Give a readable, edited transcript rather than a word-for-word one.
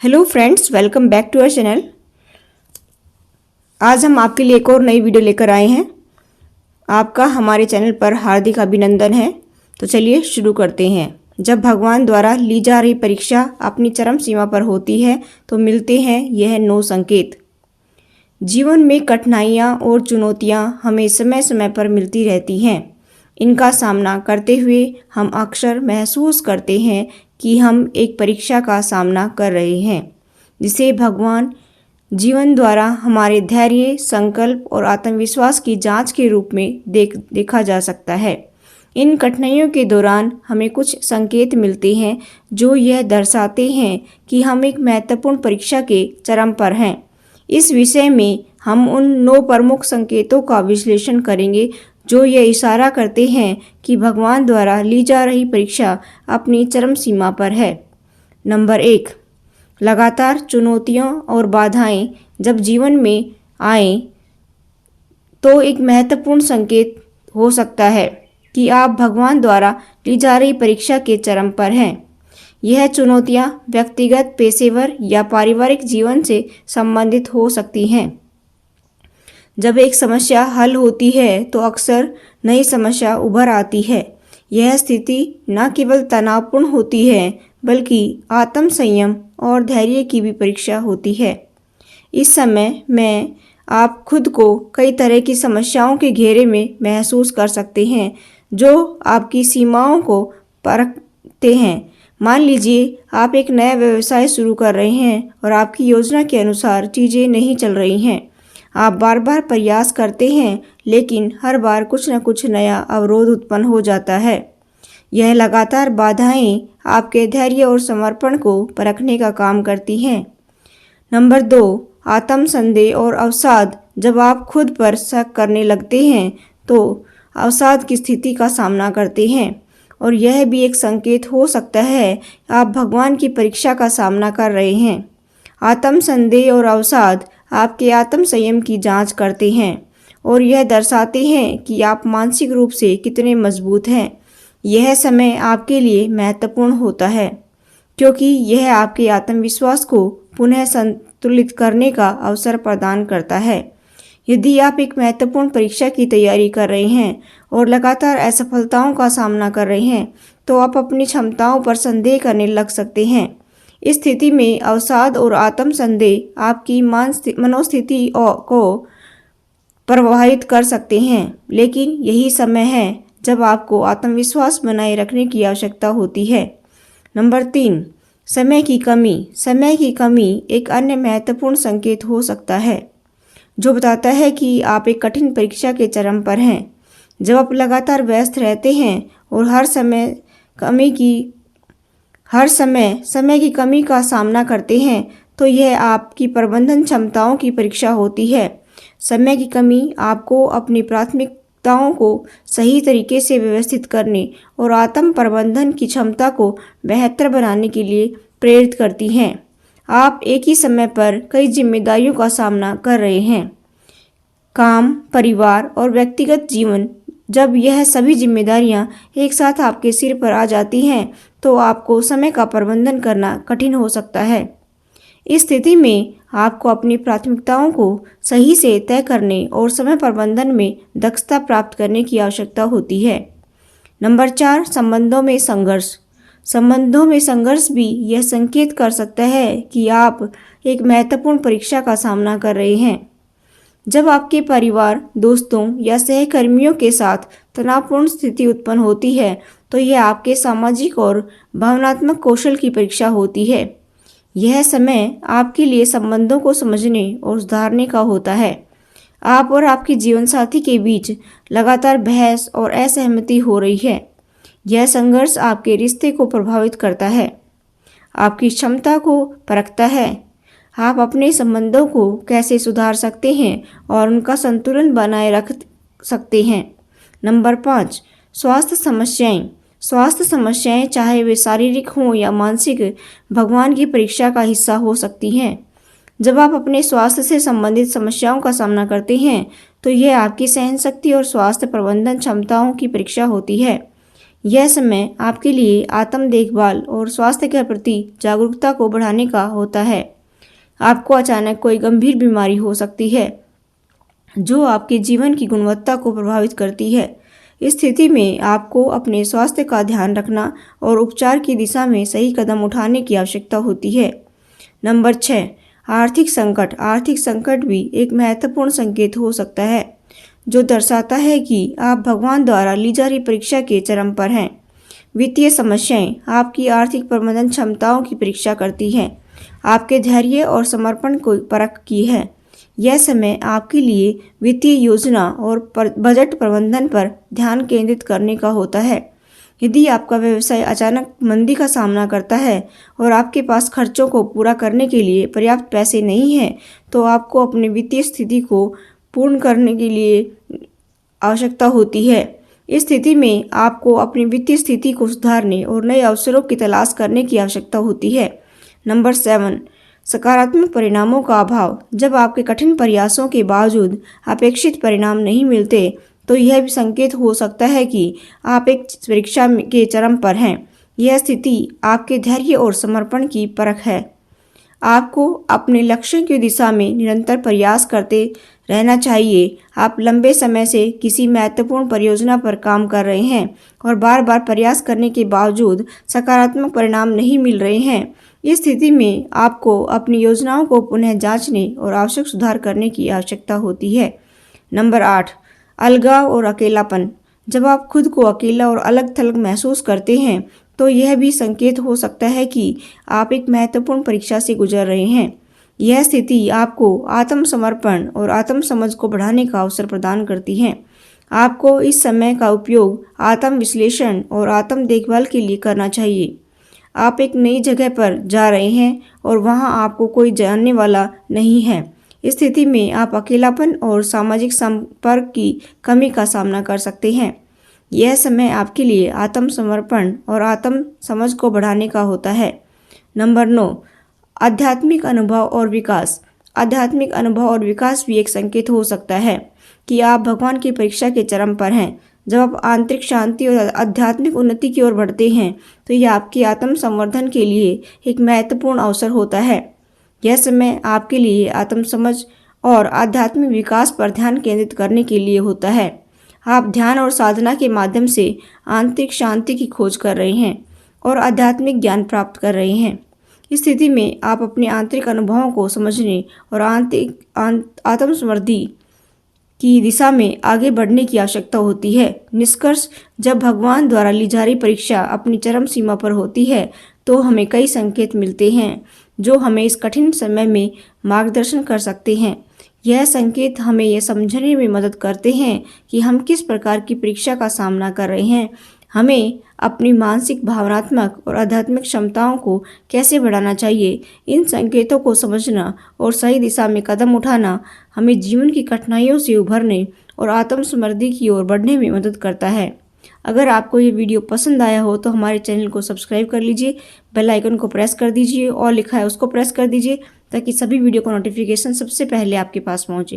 Hello friends, welcome back to our channel. आज हम आपके लिए एक और नई वीडियो लेकर आए हैं। आपका हमारे चैनल पर हार्दिक अभिनंदन है। तो चलिए शुरू करते हैं। जब भगवान द्वारा ली जा रही परीक्षा अपनी चरम सीमा पर होती है तो मिलते हैं यह 9 संकेत। जीवन में कठिनाइयाँ और चुनौतियाँ हमें समय समय पर मिलती रहती हैं। इनका सामना करते हुए हम अक्सर महसूस करते हैं कि हम एक परीक्षा का सामना कर रहे हैं, जिसे भगवान जीवन द्वारा हमारे धैर्य, संकल्प और आत्मविश्वास की जांच के रूप में देखा जा सकता है। इन कठिनाइयों के दौरान हमें कुछ संकेत मिलते हैं जो यह दर्शाते हैं कि हम एक महत्वपूर्ण परीक्षा के चरम पर हैं। इस विषय में हम उन 9 प्रमुख संकेतों का विश्लेषण करेंगे जो यह इशारा करते हैं कि भगवान द्वारा ली जा रही परीक्षा अपनी चरम सीमा पर है। नंबर 1, लगातार चुनौतियां और बाधाएं जब जीवन में आए तो एक महत्वपूर्ण संकेत हो सकता है कि आप भगवान द्वारा ली जा रही परीक्षा के चरम पर हैं। यह चुनौतियां व्यक्तिगत, पेशेवर या पारिवारिक जीवन से संबंधित हो सकती हैं। जब एक समस्या हल होती है तो अक्सर नई समस्या उभर आती है। यह स्थिति न केवल तनावपूर्ण होती है बल्कि आत्म संयम और धैर्य की भी परीक्षा होती है। इस समय में आप खुद को कई तरह की समस्याओं के घेरे में महसूस कर सकते हैं जो आपकी सीमाओं को परखते हैं। मान लीजिए आप एक नया व्यवसाय शुरू कर रहे हैं और आपकी योजना के अनुसार चीज़ें नहीं चल रही हैं। आप बार बार प्रयास करते हैं लेकिन हर बार कुछ न कुछ नया अवरोध उत्पन्न हो जाता है। यह लगातार बाधाएं आपके धैर्य और समर्पण को परखने का काम करती हैं। नंबर 2, आत्म संदेह और अवसाद। जब आप खुद पर शक करने लगते हैं तो अवसाद की स्थिति का सामना करते हैं और यह भी एक संकेत हो सकता है आप भगवान की परीक्षा का सामना कर रहे हैं। आत्म संदेह और अवसाद आपके आत्म संयम की जांच करते हैं और यह दर्शाते हैं कि आप मानसिक रूप से कितने मजबूत हैं। यह समय आपके लिए महत्वपूर्ण होता है क्योंकि यह आपके आत्मविश्वास को पुनः संतुलित करने का अवसर प्रदान करता है। यदि आप एक महत्वपूर्ण परीक्षा की तैयारी कर रहे हैं और लगातार असफलताओं का सामना कर रहे हैं तो आप अपनी क्षमताओं पर संदेह करने लग सकते हैं। इस स्थिति में अवसाद और आत्म संदेह आपकी मनोस्थिति को प्रभावित कर सकते हैं, लेकिन यही समय है जब आपको आत्मविश्वास बनाए रखने की आवश्यकता होती है। नंबर 3, समय की कमी। समय की कमी एक अन्य महत्वपूर्ण संकेत हो सकता है जो बताता है कि आप एक कठिन परीक्षा के चरम पर हैं। जब आप लगातार व्यस्त रहते हैं और हर समय समय की कमी का सामना करते हैं तो यह आपकी प्रबंधन क्षमताओं की परीक्षा होती है। समय की कमी आपको अपनी प्राथमिकताओं को सही तरीके से व्यवस्थित करने और आत्म प्रबंधन की क्षमता को बेहतर बनाने के लिए प्रेरित करती है। आप एक ही समय पर कई जिम्मेदारियों का सामना कर रहे हैं, काम, परिवार और व्यक्तिगत जीवन। जब यह सभी जिम्मेदारियां एक साथ आपके सिर पर आ जाती हैं तो आपको समय का प्रबंधन करना कठिन हो सकता है। इस स्थिति में आपको अपनी प्राथमिकताओं को सही से तय करने और समय प्रबंधन में दक्षता प्राप्त करने की आवश्यकता होती है। नंबर 4, संबंधों में संघर्ष। संबंधों में संघर्ष भी यह संकेत कर सकता है कि आप एक महत्वपूर्ण परीक्षा का सामना कर रहे हैं। जब आपके परिवार, दोस्तों या सहकर्मियों के साथ तनावपूर्ण स्थिति उत्पन्न होती है तो यह आपके सामाजिक और भावनात्मक कौशल की परीक्षा होती है। यह समय आपके लिए संबंधों को समझने और सुधारने का होता है। आप और आपके जीवनसाथी के बीच लगातार बहस और असहमति हो रही है। यह संघर्ष आपके रिश्ते को प्रभावित करता है, आपकी क्षमता को परखता है। आप अपने संबंधों को कैसे सुधार सकते हैं और उनका संतुलन बनाए रख सकते हैं। नंबर 5, स्वास्थ्य समस्याएं। स्वास्थ्य समस्याएं, चाहे वे शारीरिक हों या मानसिक, भगवान की परीक्षा का हिस्सा हो सकती हैं। जब आप अपने स्वास्थ्य से संबंधित समस्याओं का सामना करते हैं तो यह आपकी सहनशक्ति और स्वास्थ्य प्रबंधन क्षमताओं की परीक्षा होती है। यह समय आपके लिए आत्म देखभाल और स्वास्थ्य के प्रति जागरूकता को बढ़ाने का होता है। आपको अचानक कोई गंभीर बीमारी हो सकती है जो आपके जीवन की गुणवत्ता को प्रभावित करती है। इस स्थिति में आपको अपने स्वास्थ्य का ध्यान रखना और उपचार की दिशा में सही कदम उठाने की आवश्यकता होती है। नंबर 6, आर्थिक संकट। आर्थिक संकट भी एक महत्वपूर्ण संकेत हो सकता है जो दर्शाता है कि आप भगवान द्वारा ली जा रही परीक्षा के चरम पर हैं। वित्तीय समस्याएं आपकी आर्थिक प्रबंधन क्षमताओं की परीक्षा करती हैं, आपके धैर्य और समर्पण को परखती है। यह समय आपके लिए वित्तीय योजना और बजट प्रबंधन पर ध्यान केंद्रित करने का होता है। यदि आपका व्यवसाय अचानक मंदी का सामना करता है और आपके पास खर्चों को पूरा करने के लिए पर्याप्त पैसे नहीं हैं, तो आपको अपनी वित्तीय स्थिति को पूर्ण करने के लिए आवश्यकता होती है। इस स्थिति में आपको अपनी वित्तीय स्थिति को सुधारने और नए अवसरों की तलाश करने की आवश्यकता होती है। नंबर 7, सकारात्मक परिणामों का अभाव। जब आपके कठिन प्रयासों के बावजूद अपेक्षित परिणाम नहीं मिलते, तो यह भी संकेत हो सकता है कि आप एक परीक्षा के चरम पर हैं। यह स्थिति आपके धैर्य और समर्पण की परख है। आपको अपने लक्ष्यों की दिशा में निरंतर प्रयास करते रहना चाहिए। आप लंबे समय से किसी महत्वपूर्ण परियोजना पर काम कर रहे हैं और बार बार प्रयास करने के बावजूद सकारात्मक परिणाम नहीं मिल रहे हैं। इस स्थिति में आपको अपनी योजनाओं को पुनः जांचने और आवश्यक सुधार करने की आवश्यकता होती है। नंबर 8, अलगाव और अकेलापन। जब आप खुद को अकेला और अलग थलग महसूस करते हैं, तो यह भी संकेत हो सकता है कि आप एक महत्वपूर्ण परीक्षा से गुजर रहे हैं। यह स्थिति आपको आत्मसमर्पण और आत्मसमझ को बढ़ाने का अवसर प्रदान करती है। आपको इस समय का उपयोग आत्म विश्लेषण और आत्म देखभाल के लिए करना चाहिए। आप एक नई जगह पर जा रहे हैं और वहां आपको कोई जानने वाला नहीं है। इस स्थिति में आप अकेलापन और सामाजिक संपर्क की कमी का सामना कर सकते हैं। यह समय आपके लिए आत्मसमर्पण और आत्म समझ को बढ़ाने का होता है। नंबर 9, आध्यात्मिक अनुभव और विकास। आध्यात्मिक अनुभव और विकास भी एक संकेत हो सकता है कि आप भगवान की परीक्षा के चरम पर हैं। जब आप आंतरिक शांति और आध्यात्मिक उन्नति की ओर बढ़ते हैं, तो यह आपके आत्म संवर्धन के लिए एक महत्वपूर्ण अवसर होता है। यह समय आपके लिए आत्मसमझ और आध्यात्मिक विकास पर ध्यान केंद्रित करने के लिए होता है। आप ध्यान और साधना के माध्यम से आंतरिक शांति की खोज कर रहे हैं और आध्यात्मिक ज्ञान प्राप्त कर रहे हैं। इस स्थिति में आप अपने आंतरिक अनुभवों को समझने और आत्मसमृद्धि की दिशा में आगे बढ़ने की आवश्यकता होती है। निष्कर्ष, जब भगवान द्वारा ली जा रही परीक्षा अपनी चरम सीमा पर होती है, तो हमें कई संकेत मिलते हैं जो हमें इस कठिन समय में मार्गदर्शन कर सकते हैं। यह संकेत हमें यह समझने में मदद करते हैं कि हम किस प्रकार की परीक्षा का सामना कर रहे हैं। हमें अपनी मानसिक, भावनात्मक और आध्यात्मिक क्षमताओं को कैसे बढ़ाना चाहिए। इन संकेतों को समझना और सही दिशा में कदम उठाना हमें जीवन की कठिनाइयों से उभरने और आत्मसमृद्धि की ओर बढ़ने में मदद करता है। अगर आपको ये वीडियो पसंद आया हो तो हमारे चैनल को सब्सक्राइब कर लीजिए, बेल आइकन को प्रेस कर दीजिए और लिखा है उसको प्रेस कर दीजिए ताकि सभी वीडियो का नोटिफिकेशन सबसे पहले आपके पास पहुंचे।